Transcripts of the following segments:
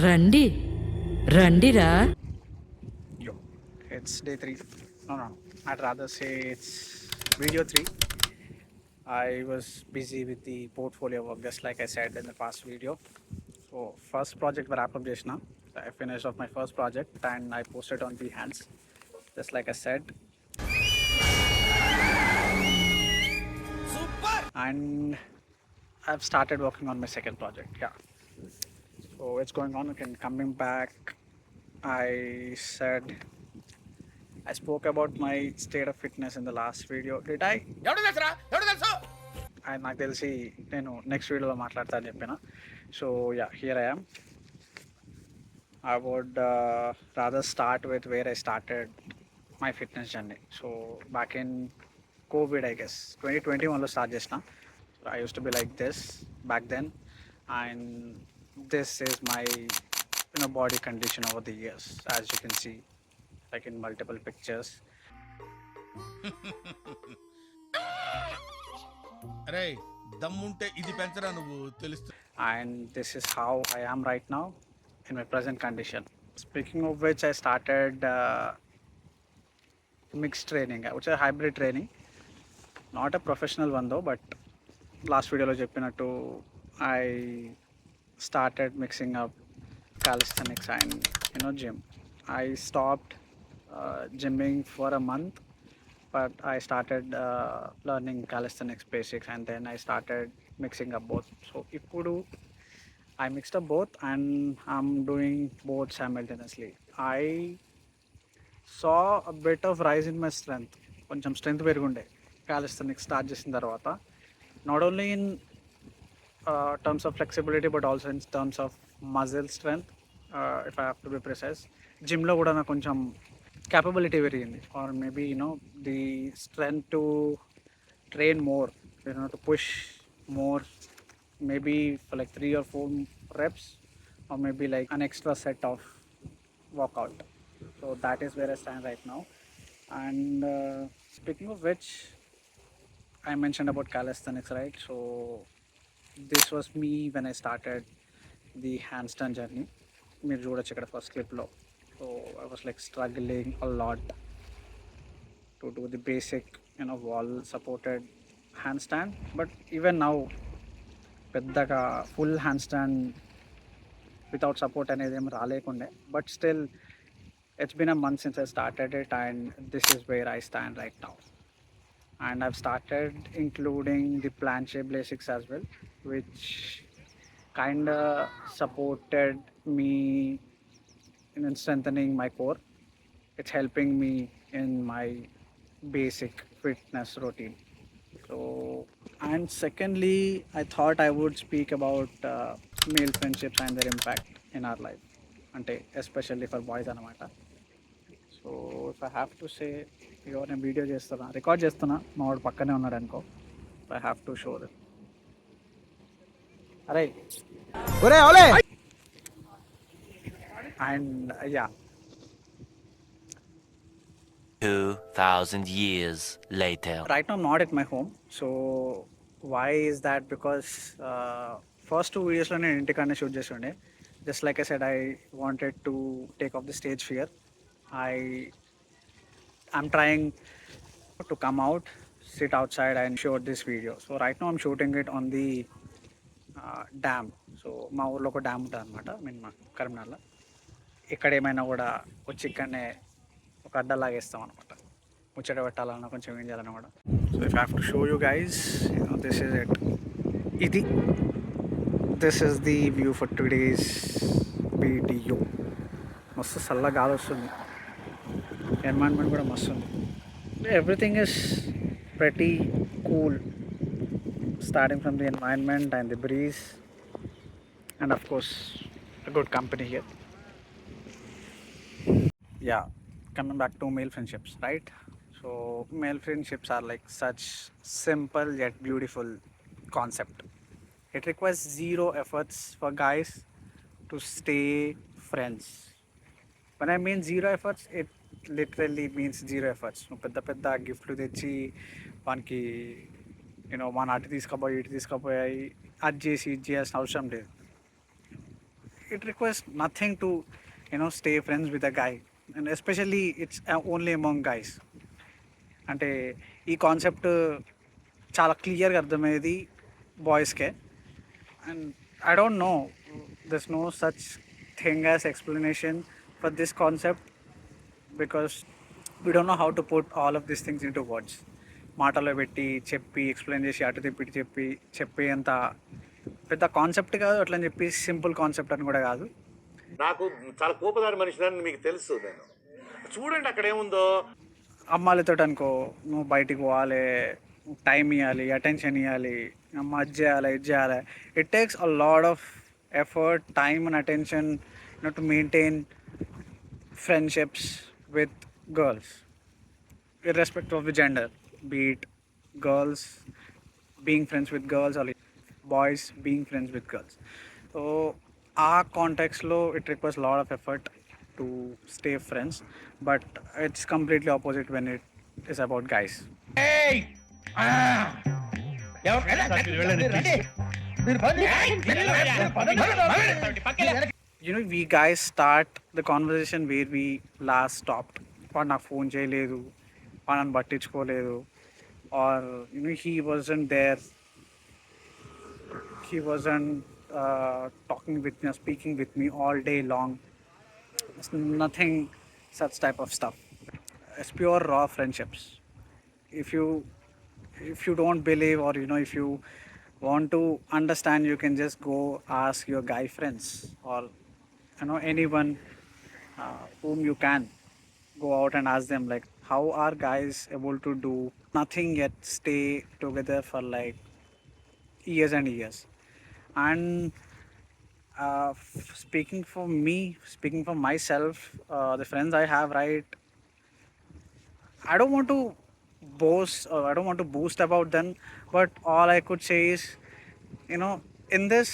రండి రండిరా. Yo, it's day 3. No. I'd rather say it's video 3. I was busy with the portfolio work, just like I said in the past video. So, first project wrap up just now. I finished off my first project and I posted on Behance, just like I said. And I've started working on my second project. Yeah. So it's going on. Okay, coming back, I said I spoke about my state of fitness in the last video. Did I? నాకు తెలిసి నేను next వీడియోలో మాట్లాడతా అని చెప్పిన. So yeah, here I am. I would rather start with where I started my fitness journey. So back in COVID, I guess 2021 start చేసిన. I used to be like this back then, and this is my body condition over the years, as you can see, like in multiple pictures. అరే దమ్ముంటే ఇది పెంచరా నువ్వు తెలుస్తు. And this is how I am right now in my present condition. Speaking of which, I started mixed training, which is a hybrid training, not a professional one though, but last video lo cheppinattu I started mixing up calisthenics and gym. I stopped gymming for a month, but I started learning calisthenics basics, and then I started mixing up both. So ippudu I mixed up both and I'm doing both simultaneously. I saw a bit of rise in my strength. కొంచెం strength పెరుగుండే calisthenics start చేసిన తర్వాత, not only in terms of flexibility but also in terms of muscle strength, if I have to be precise. జిమ్లో కూడా నాకు కొంచెం capability పెరిగింది, or maybe the strength to train more, to push more, maybe for like 3 or 4 reps, or maybe like an extra set of workout. So that is where I stand right now. And speaking of which, I mentioned about calisthenics, right? So this was me when I started the handstand journey. మీరు చూడొచ్చు ఇక్కడ first క్లిప్లో. So I was like struggling a lot to do the basic wall supported handstand, but even now పెద్దగా full handstand without support అనేది ఏం రాలేకుండే, but still it's been a month since I started it, and this is where I stand right now. And I've started including the planche basics as well, which kind of supported me in strengthening my core. It's helping me in my basic fitness routine. So, and secondly, I thought I would speak about male friendships and their impact in our life, ante especially for boys anamata. So if I have to say, నేను video చేస్తున్నా, record చేస్తున్నా, మా వాడు పక్కనే ఉన్నాడు అనుకో, I have to show them. అరే and yeah, 2,000 years later. right now I'm not at my home. So why is that? Because first 2 videos లో నేను ఇంటికాడనే షూట్ చేసి ఉండే. Just like I said, I wanted to take off the stage fear. I'm trying to come out, sit outside and shoot this video. So right now I'm shooting it on the dam. So మా ఊర్లో ఒక dam ఉంటుంది అనమాట, మా కరీంనగర్లో. ఇక్కడ ఏమైనా కూడా వచ్చి ఇక్కడనే ఒక అడ్డలాగా వేస్తాం అనమాట, ముచ్చట పెట్టాలన్నా కొంచెం ఏం చేయాలన్నా కూడా. So if I have to show you guys, this is it. This is the view for today's video. మస్తు చల్లగా గాలి వస్తుంది, ఎన్వైరన్మెంట్ కూడా మస్తు ఉంది. Everything is pretty cool, starting from the environment and the breeze, and of course a good company here. Yeah, coming back to male friendships, right? So male friendships are like such simple yet beautiful concept. It requires zero efforts for guys to stay friends. When I mean zero efforts, it literally means zero efforts. పెద్ద పెద్ద గిఫ్ట్లు తెచ్చి వానికి వాని అటు తీసుకుపోయి ఇటు తీసుకుపోయి అది చేసి ఇది చేయాల్సిన అవసరం లేదు. it requires nothing to stay friends with a guy, and especially it's only among guys. అంటే ఈ కాన్సెప్ట్ చాలా క్లియర్గా అర్థమయ్యేది బాయ్స్కే. And I don't know, there's no such thing as explanation for this concept, because we don't know how to put all of these things in to words. మాటలో పెట్టి చెప్పి explain చేసి అటు తిప్పి చెప్పేంత పెద్ద కాన్సెప్ట్ కాదు, అట్లని చెప్పి సింపుల్ కాన్సెప్ట్ అని కూడా కాదు. నాకు చాలా కోపదారి మనిషిని మీకు తెలుసు. నేను చూడండి అక్కడ ఏముందో. అమ్మాయిలతో అనుకో, నువ్వు బయటికి పోవాలి, టైం ఇవ్వాలి, అటెన్షన్ ఇవ్వాలి, అమ్మ అది చేయాలి ఇది చేయాలి. It takes a lot of effort, time and attention to maintain friendships with girls, irrespective of the gender, be it girls being friends with girls or boys being friends with girls. So our context lo, it requires a lot of effort to stay friends, but it's completely opposite when it is about guys. We guys start the conversation where we last stopped. వాడు నాకు phone చేయలేదు, వాడు నన్ను పట్టించుకోలేదు, are he wasn't there, he wasn't talking with me or speaking with me all day long. It's nothing such type of stuff. It's pure raw friendships. If you don't believe, or if you want to understand, you can just go ask your guy friends, or anyone whom you can go out and ask them, like, how are guys able to do nothing yet stay together for like years and years. And speaking for myself, the friends I have, right, I don't want to boast, or I don't want to boast about them, but all I could say is, in this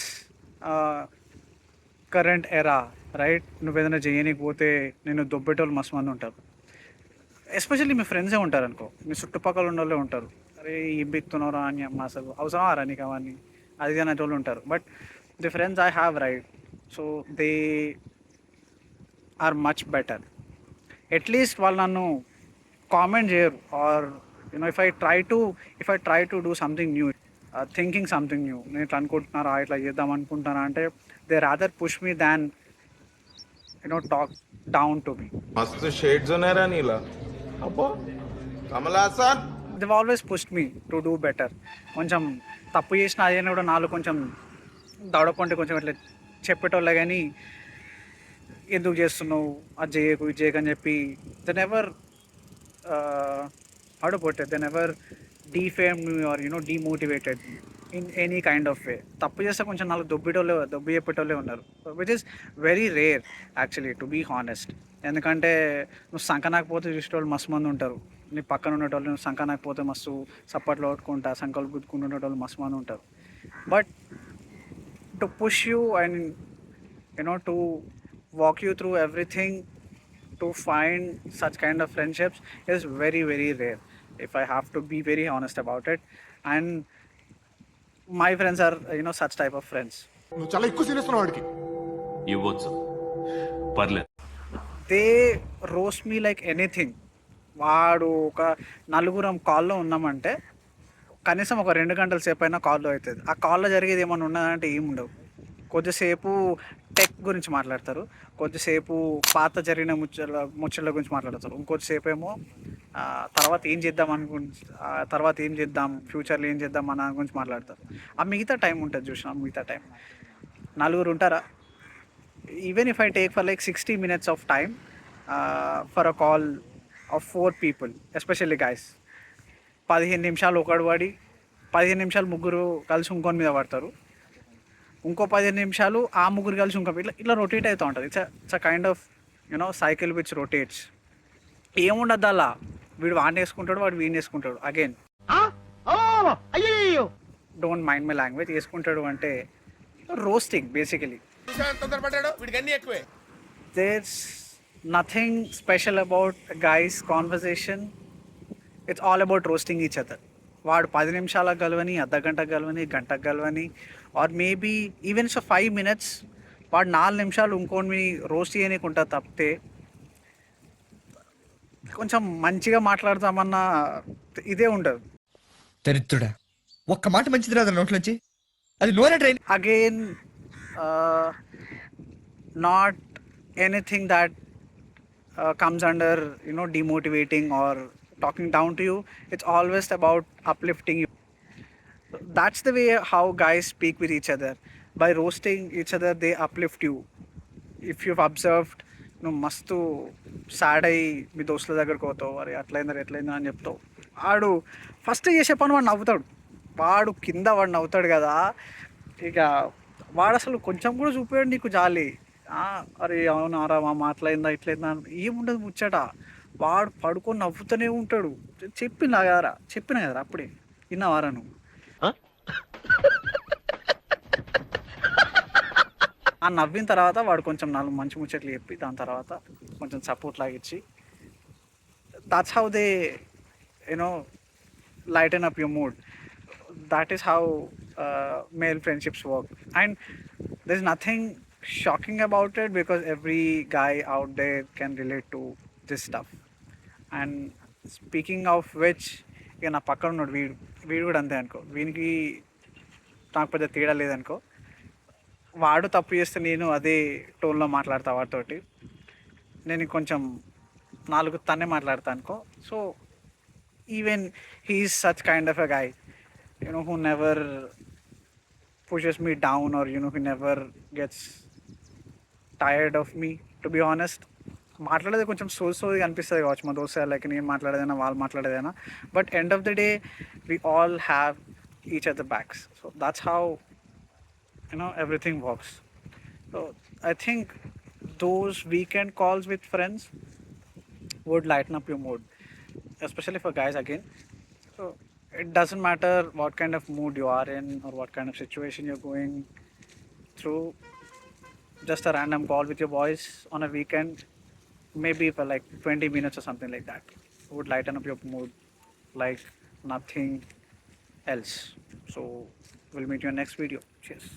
current ఎరా, right, నువ్వు ఏదైనా చేయనీకి పోతే నేను దొబ్బేటోళ్ళు మస్తు మంది ఉంటారు. Especially మీ ఫ్రెండ్సే ఉంటారు అనుకో, మీ చుట్టుపక్కల ఉన్న వాళ్ళే ఉంటారు. అరే ఏం బిక్తున్నారా అని, అమ్మ అసలు అవసరమా రా నీకు అవన్నీ, అది అనేటోళ్ళు ఉంటారు. But the friends I have, right, so they are much better. At least వాళ్ళు నన్ను కామెంట్ చేయరు, or if I try to do something new, thinking something new, నేను ఇట్లా అనుకుంటున్నారా, ఇట్లా చేద్దాం అనుకుంటున్నారా అంటే, they rather push me than talk down to me. मस्त शेड्स ఉన్నారా నీలా అబ్బో Kamal Haasan. They've always pushed me to do better. కొంచెం తప్పు చేసిన అదేనా కూడా నాలో కొంచెం దవడకుంటే కొంచెం ఇట్లా చెప్పేటోళ్ళే, కానీ ఎందుకు చేస్తున్నావు, అది చేయకు ఇది చేయకు అని చెప్పి they never how to put it, they never defamed me or demotivated me in any kind of way. తప్పు చేస్తే కొంచెం నాలుగు దొబ్బి చెప్పేటోళ్ళే ఉన్నారు, which is very rare actually, to be honest. ఎందుకంటే నువ్వు సంకనాకపోతే చూసేటోళ్ళు మస్తు మంది ఉంటారు, నీ పక్కన ఉండేటోళ్ళు నువ్వు సంకనాకపోతే మస్తు సప్పట్లో కొట్టుకుంటా సంకలు గుద్దుకుంటూ ఉండేటోళ్ళు మస్తు మంది ఉంటారు. But to push you and to walk you through everything to find such kind of friendships is very, very rare, if I have to be very honest about it. And my friends are such type of friends. నువ్వు చాలా ఎక్కువ serious ఉన్నావు వాడికి. ఇవ్వచ్చు, పర్లేదు. They roast me like anything. వాడు ఒక నలుగురం కాల్లో ఉన్నామంటే కనీసం ఒక 2 గంటల సేపు అయినా కాల్లో అవుతుంది. ఆ కాల్లో జరిగేది ఏమైనా ఉన్నదంటే ఏమి ఉండవు. కొద్దిసేపు టెక్ గురించి మాట్లాడతారు, కొద్దిసేపు పాత జరిగిన ముచ్చళ్ళ గురించి మాట్లాడతారు, ఇంకొద్దిసేపు ఏమో తర్వాత ఏం చేద్దాం ఫ్యూచర్లో ఏం చేద్దాం అన్న గురించి మాట్లాడతారు. ఆ మిగతా టైం ఉంటుంది చూసిన, మిగతా టైం నలుగురు ఉంటారా, even if I take for like 60 minutes of time for a call of 4 people, especially guys, 15 నిమిషాలు ఒకడు పడి 15 నిమిషాలు ముగ్గురు కలిసి ఇంకొని మీద పడతారు, ఇంకో 15 నిమిషాలు ఆ ముగ్గురు కలిసి ఇంకో ఇట్లా రొటేట్ అవుతూ ఉంటుంది. It's a kind of cycle which rotates. ఏముండద్దు అలా, వీడు వాడిని వేసుకుంటాడు, వాడు వీడిని వేసుకుంటాడు. Again don't mind my language, వేసుకుంటాడు అంటే రోస్టింగ్ బేసికలీ. తొందరపడ్డాడు, వీడికి అన్ని ఎక్కువే. There's nothing special about a guy's conversation. It's all about roasting each other. వాడు 10 నిమిషాలకు గలవని, అర్ధ గంటకు గలవని, గంటకు గలవని, or maybe even so 5 minutes, వాడు 4 నిమిషాలు ఇంకోని రోస్ట్ చేయనీకుంటా తప్పితే కొంచెం మంచిగా మాట్లాడతామన్న ఇదే ఉండదు. దరిద్రుడా, ఒక్క మాట మంచిది రాదు నోట్లోంచి. అది నోరే train. Again, not anything that comes under demotivating or talking down to you. It's always about uplifting you. That's the way how guys speak with each other. By roasting each other, they uplift you. If you've observed, నువ్వు మస్తు sad అయ్యి మీ దోస్తుల దగ్గరకు పోతావు, అరే ఎట్లయిందా అని చెప్తావు. వాడు first చేసే పని వాడు నవ్వుతాడు. వాడు కింద వాడు నవ్వుతాడు కదా, ఇక వాడు అసలు కొంచెం కూడా చూపాడు నీకు జాలి. అరే అవునారా మా అట్లయిందా ఇట్లయిందా ఏముండదు ముచ్చట. వాడు పడుకొని నవ్వుతూనే ఉంటాడు. చెప్పిన కదరా అప్పుడే, విన్నావారా నువ్వు? ఆ నవ్విన తర్వాత వాడు కొంచెం 4 మంచి ముచ్చట్లు చెప్పి దాని తర్వాత కొంచెం సపోర్ట్ లాగిచ్చి, that's how they lighten up your mood. That is how male friendships work. And there's nothing shocking about it because every guy out there can relate to this stuff. And speaking of which, ఇక నా పక్కన ఉన్నాడు వీడు కూడా అంతే అనుకో. వీనికి నాకు పెద్ద తేడా లేదనుకో. వాడు తప్పు చేస్తే నేను అదే టోన్లో మాట్లాడతా వాడితోటి. నేను కొంచెం 4 తన్నే మాట్లాడతా అనుకో. So even he is such kind of a guy who never pushes me down or who never gets tired of me, to be honest. మాట్లాడేది కొంచెం సోదిగా అనిపిస్తుంది కావచ్చు మా దోస్తు లైక్ నేను మాట్లాడేదైనా వాళ్ళు మాట్లాడేదైనా, but end of the day we all have each other backs. So that's how everything works. So I think those weekend calls with friends would lighten up your mood, especially for guys again. So it doesn't matter what kind of mood you are in or what kind of situation you're going through. Just a random call with your boys on a weekend, maybe for like 20 minutes or something like that, would lighten up your mood like nothing else. So we'll meet you in next video. Cheers.